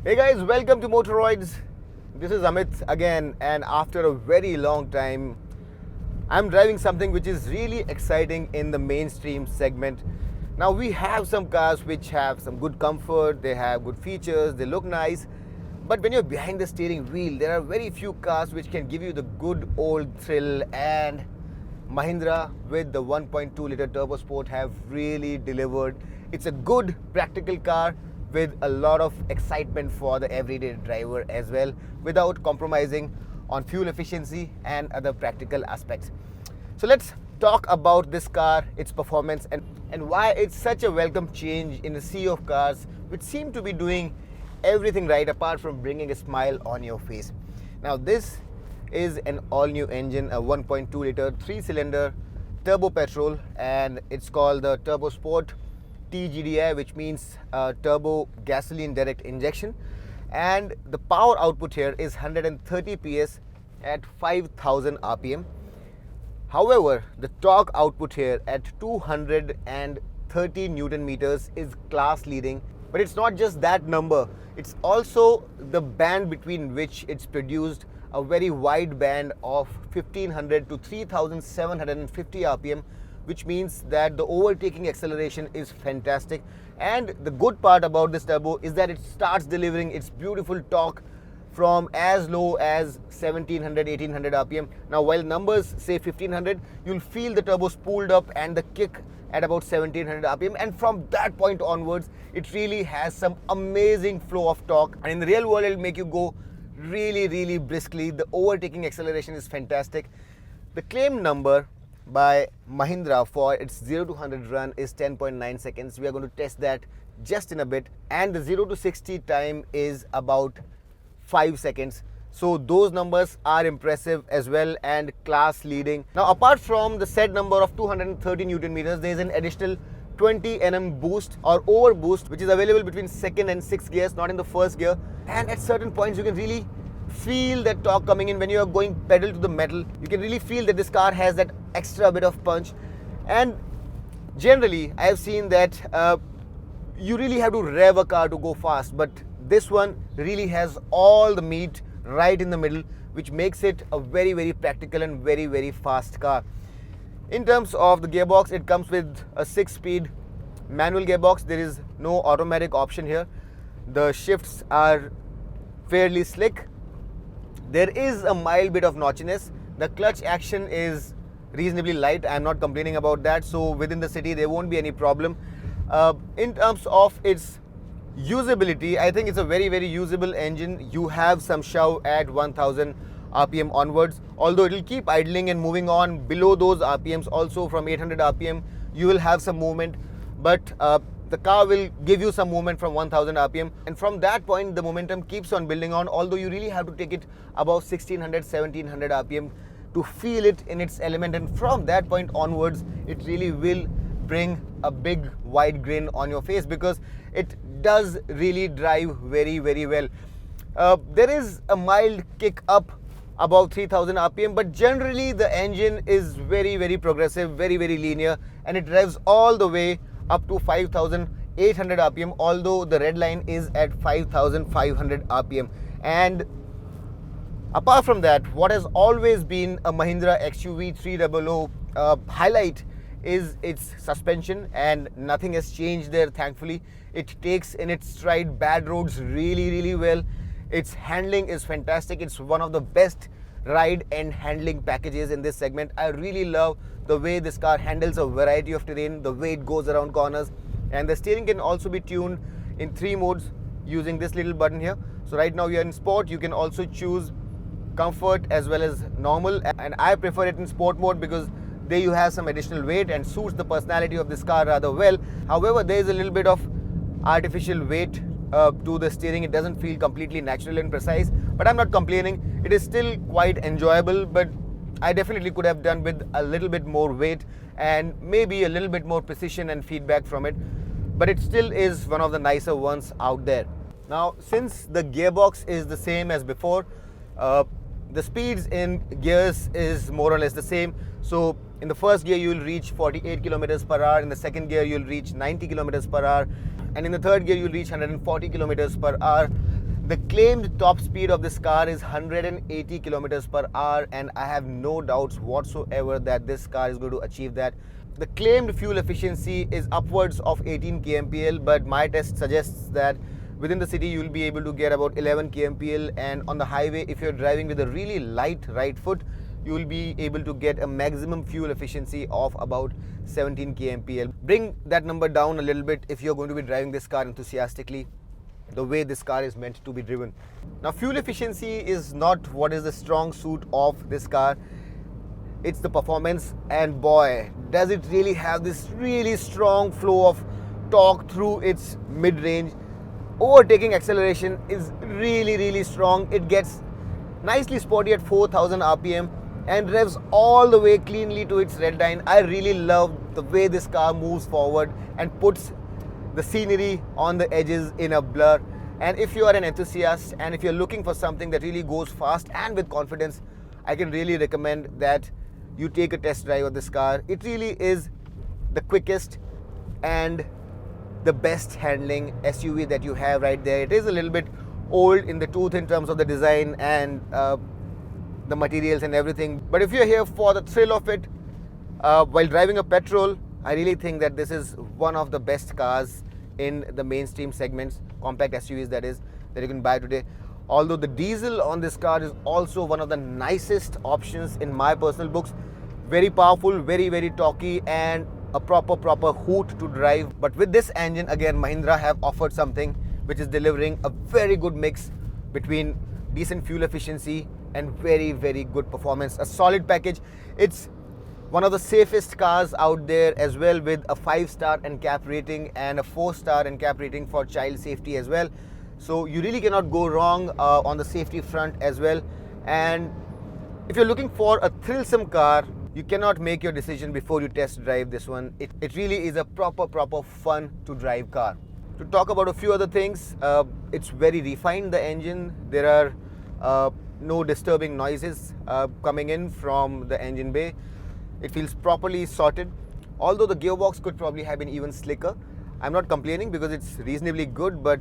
Hey guys, welcome to Motoroids. This is Amit again, and after a very long time, I'm driving something which is really exciting in the mainstream segment. Now, we have some cars which have some good comfort, they have good features, they look nice, but when you're behind the steering wheel, there are very few cars which can give you the good old thrill, and Mahindra with the 1.2 liter Turbosport have really delivered. It's a good practical car with a lot of excitement for the everyday driver as well, without compromising on fuel efficiency and other practical aspects. So let's talk about this car, its performance, and why it's such a welcome change in the sea of cars which seem to be doing everything right apart from bringing a smile on your face. Now, this is an all-new engine, a 1.2 liter 3-cylinder turbo petrol, and it's called the Turbosport TGDi, which means turbo gasoline direct injection, and the power output here is 130 PS at 5000 rpm. However, the torque output here at 230 newton meters is class leading. But it's not just that number, it's also the band between which it's produced, a very wide band of 1500 to 3750 rpm, which means that the overtaking acceleration is fantastic. And the good part about this turbo is that it starts delivering its beautiful torque from as low as 1700 1800 rpm. Now, while numbers say 1500, you'll feel the turbo spooled up and the kick at about 1700 rpm, and from that point onwards it really has some amazing flow of torque, and in the real world it'll make you go really briskly. The overtaking acceleration is fantastic. The claim number by Mahindra for its 0 to 100 run is 10.9 seconds. We are going to test that just in a bit, and the 0 to 60 time is about 5 seconds. So those numbers are impressive as well and class leading. Now, apart from the set number of 230 newton meters, there is an additional 20 Nm boost or over boost which is available between second and sixth gears, not in the first gear. And at certain points you can really feel that torque coming in when you are going pedal to the metal. You can really feel that this car has that extra bit of punch. And generally I have seen that you really have to rev a car to go fast, but this one really has all the meat right in the middle, which makes it a very practical and very fast car. In terms of the gearbox, it comes with a 6-speed manual gearbox. There is no automatic option here. The shifts are fairly slick. There is a mild bit of notchiness. The clutch action is reasonably light. I'm not complaining about that. So within the city, there won't be any problem. In terms of its usability, I think it's a very usable engine. You have some shove at 1000 rpm onwards, although it will keep idling and moving on below those rpms. Also from 800 rpm you will have some movement, but the car will give you some movement from 1000 rpm, and from that point the momentum keeps on building on, although you really have to take it above 1600 1700 rpm to feel it in its element, and from that point onwards it really will bring a big wide grin on your face because it does really drive very well. There is a mild kick up above 3000 rpm, but generally the engine is very progressive, very linear, and it revs all the way up to 5800 rpm, although the red line is at 5500 rpm. And apart from that, what has always been a Mahindra XUV300 highlight is its suspension, and nothing has changed there, thankfully. It takes in its stride bad roads really well. Its handling is fantastic. It's one of the best ride and handling packages in this segment. I really love the way this car handles a variety of terrain, the way it goes around corners, and the steering can also be tuned in 3 modes using this little button here. So right now we are in sport. You can also choose comfort as well as normal, and I prefer it in sport mode because there you have some additional weight and suits the personality of this car rather well. However, there is a little bit of artificial weight to the steering. It doesn't feel completely natural and precise, but I'm not complaining. It is still quite enjoyable, but I definitely could have done with a little bit more weight and maybe a little bit more precision and feedback from it, but it still is one of the nicer ones out there. Now, since the gearbox is the same as before, the speeds in gears is more or less the same. So in the first gear you will reach 48 kilometers per hour, in the second gear you will reach 90 kilometers per hour, and in the third gear you will reach 140 kilometers per hour. The claimed top speed of this car is 180 kilometers per hour, and I have no doubts whatsoever that this car is going to achieve that. The claimed fuel efficiency is upwards of 18 kmpl, but my test suggests that within the city you will be able to get about 11 kmpl, and on the highway, if you're driving with a really light right foot, you will be able to get a maximum fuel efficiency of about 17 kmpl. Bring that number down a little bit if you're going to be driving this car enthusiastically, the way this car is meant to be driven. Now, fuel efficiency is not what is the strong suit of this car. It's the performance, and boy, does it really have this really strong flow of torque through its mid-range. Overtaking acceleration is really strong. It gets nicely sporty at 4000 rpm and revs all the way cleanly to its red line. I really love the way this car moves forward and puts the scenery on the edges in a blur. And if you are an enthusiast and if you're looking for something that really goes fast and with confidence, I can really recommend that you take a test drive of this car. It really is the quickest and the best handling SUV that you have right there. It is a little bit old in the tooth in terms of the design and the materials and everything, but if you're here for the thrill of it while driving a petrol, I really think that this is one of the best cars in the mainstream segments, compact SUVs that is, that you can buy today. Although the diesel on this car is also one of the nicest options in my personal books. Very powerful, very torquey, and a proper hoot to drive. But with this engine, again, Mahindra have offered something which is delivering a very good mix between decent fuel efficiency and very good performance. A solid package. It's one of the safest cars out there as well, with a 5-star NCAP rating and a 4-star NCAP rating for child safety as well. So you really cannot go wrong on the safety front as well. And if you're looking for a thrillsome car, you cannot make your decision before you test drive this one. It really is a proper fun to drive car. To talk about a few other things, it's very refined, the engine. There are no disturbing noises coming in from the engine bay. It feels properly sorted, although the gearbox could probably have been even slicker. I'm not complaining because it's reasonably good, but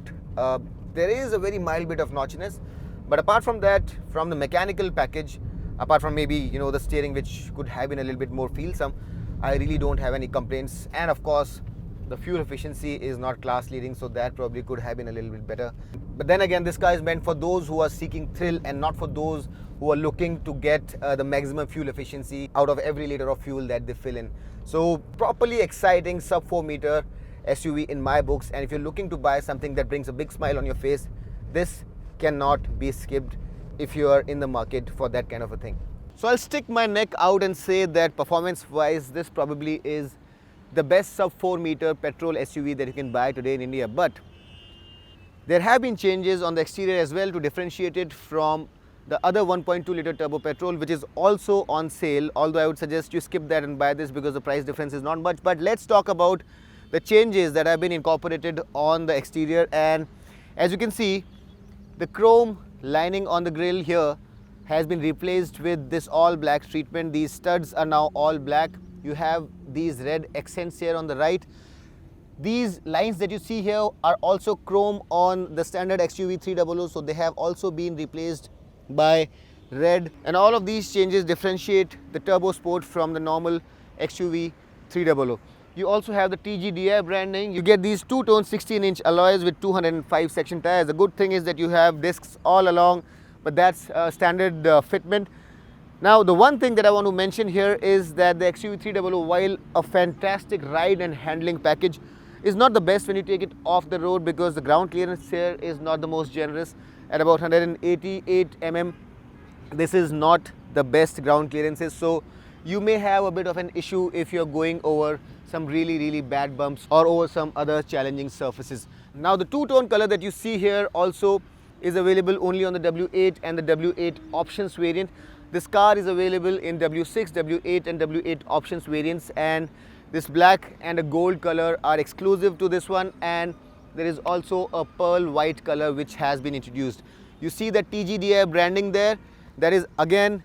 there is a very mild bit of notchiness. But apart from that, from the mechanical package, apart from maybe the steering, which could have been a little bit more feelsome, I really don't have any complaints. And of course, the fuel efficiency is not class leading, so that probably could have been a little bit better. But then again, this car is meant for those who are seeking thrill and not for those who are looking to get the maximum fuel efficiency out of every liter of fuel that they fill in. So properly exciting sub-4 meter SUV in my books. And if you're looking to buy something that brings a big smile on your face, this cannot be skipped if you are in the market for that kind of a thing. So I'll stick my neck out and say that performance wise, this probably is the best sub-4 meter petrol SUV that you can buy today in India. But there have been changes on the exterior as well to differentiate it from the other 1.2 liter turbo petrol, which is also on sale, although I would suggest you skip that and buy this because the price difference is not much. But let's talk about the changes that have been incorporated on the exterior. And as you can see, the chrome lining on the grille here has been replaced with this all black treatment. These studs are now all black. You have these red accents here on the right. These lines that you see here are also chrome on the standard XUV300, so they have also been replaced by red. And all of these changes differentiate the Turbosport from the normal XUV300. You also have the TGDi branding. You get these two-tone 16-inch alloys with 205 section tires. The good thing is that you have discs all along, but that's standard fitment. Now, the one thing that I want to mention here is that the XUV300, while a fantastic ride and handling package, is not the best when you take it off the road, because the ground clearance here is not the most generous at about 188 mm. This is not the best ground clearances, so you may have a bit of an issue if you're going over some really bad bumps or over some other challenging surfaces. Now, the two-tone color that you see here also is available only on the W8 and the W8 options variant. This car is available in W6, W8 and W8 options variants, and this black and a gold color are exclusive to this one, and there is also a pearl white color which has been introduced. You see the TGDi branding there. That is again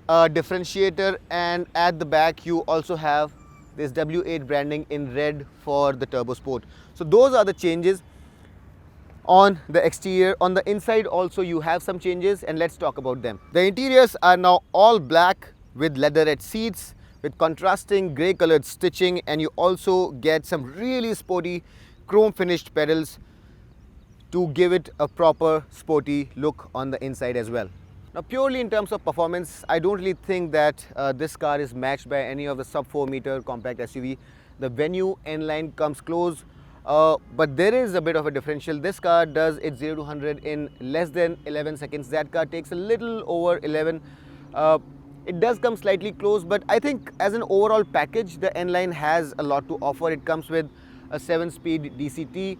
a differentiator, and at the back you also have this W8 branding in red for the Turbosport. So those are the changes. on the exterior. On the inside also you have some changes, and let's talk about them. The interiors are now all black with leatherette seats with contrasting grey colored stitching, and you also get some really sporty chrome finished pedals to give it a proper sporty look on the inside as well. Now purely in terms of performance, I don't really think that this car is matched by any of the sub 4 meter compact SUV. The Venue N-Line comes close, but there is a bit of a differential. This car does its 0 to 100 in less than 11 seconds. That car takes a little over 11. It does come slightly close, but I think as an overall package, the N-Line has a lot to offer. It comes with a 7-speed DCT.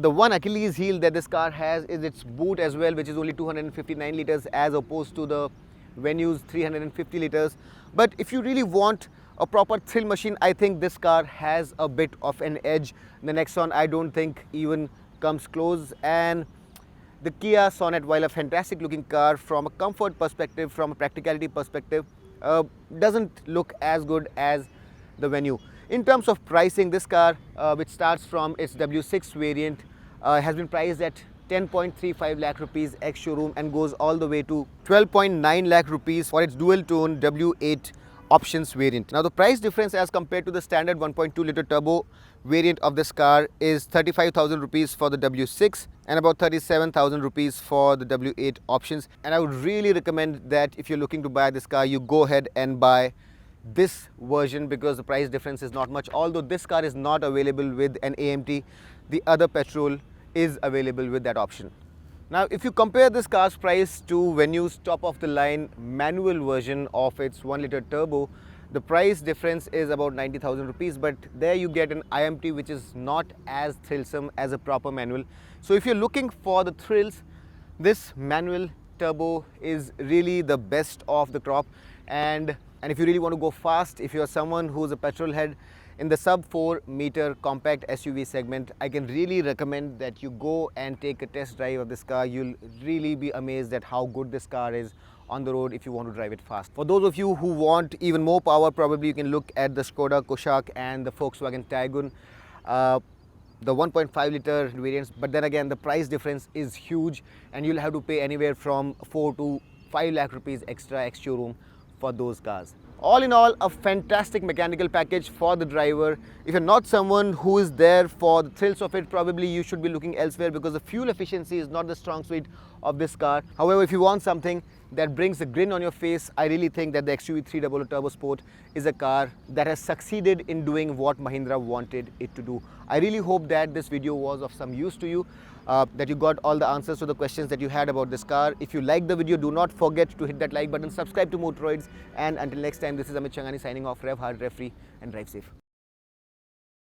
The one Achilles heel that this car has is its boot as well, which is only 259 liters as opposed to the Venue's 350 liters. But if you really want a proper thrill machine, I think this car has a bit of an edge. The Nexon, I don't think even comes close. And the Kia Sonet, while a fantastic looking car from a comfort perspective, from a practicality perspective, doesn't look as good as the Venue. In terms of pricing, this car, which starts from its W6 variant, has been priced at 10.35 lakh rupees ex-showroom and goes all the way to 12.9 lakh rupees for its dual-tone W8 options variant. Now the price difference as compared to the standard 1.2 liter turbo variant of this car is 35,000 rupees for the W6 and about 37,000 rupees for the W8 options. And I would really recommend that if you're looking to buy this car, you go ahead and buy this version because the price difference is not much. Although this car is not available with an AMT, the other petrol is available with that option. Now if you compare this car's price to Venue's top of the line manual version of its 1 liter turbo, the price difference is about 90,000 rupees, but there you get an IMT which is not as thrillsome as a proper manual. So if you're looking for the thrills, this manual turbo is really the best of the crop. And if you really want to go fast, if you're someone who's a petrol head in the sub 4 meter compact SUV segment, I can really recommend that you go and take a test drive of this car. You'll really be amazed at how good this car is on the road if you want to drive it fast. For those of you who want even more power, probably you can look at the Skoda Kodiaq and the Volkswagen Tiguan, the 1.5 liter variants. But then again, the price difference is huge and you'll have to pay anywhere from 4 to 5 lakh rupees extra ex-showroom for those cars. All in all, a fantastic mechanical package for the driver. If you're not someone who is there for the thrills of it, probably you should be looking elsewhere because the fuel efficiency is not the strong suit of this car. However, if you want something that brings a grin on your face, I really think that the XUV300 Tubosport is a car that has succeeded in doing what Mahindra wanted it to do. I really hope that this video was of some use to you, that you got all the answers to the questions that you had about this car. If you liked the video, do not forget to hit that like button, subscribe to Motoroids, and until next time, this is Amit Changani signing off. Rev hard, rev free, and drive safe.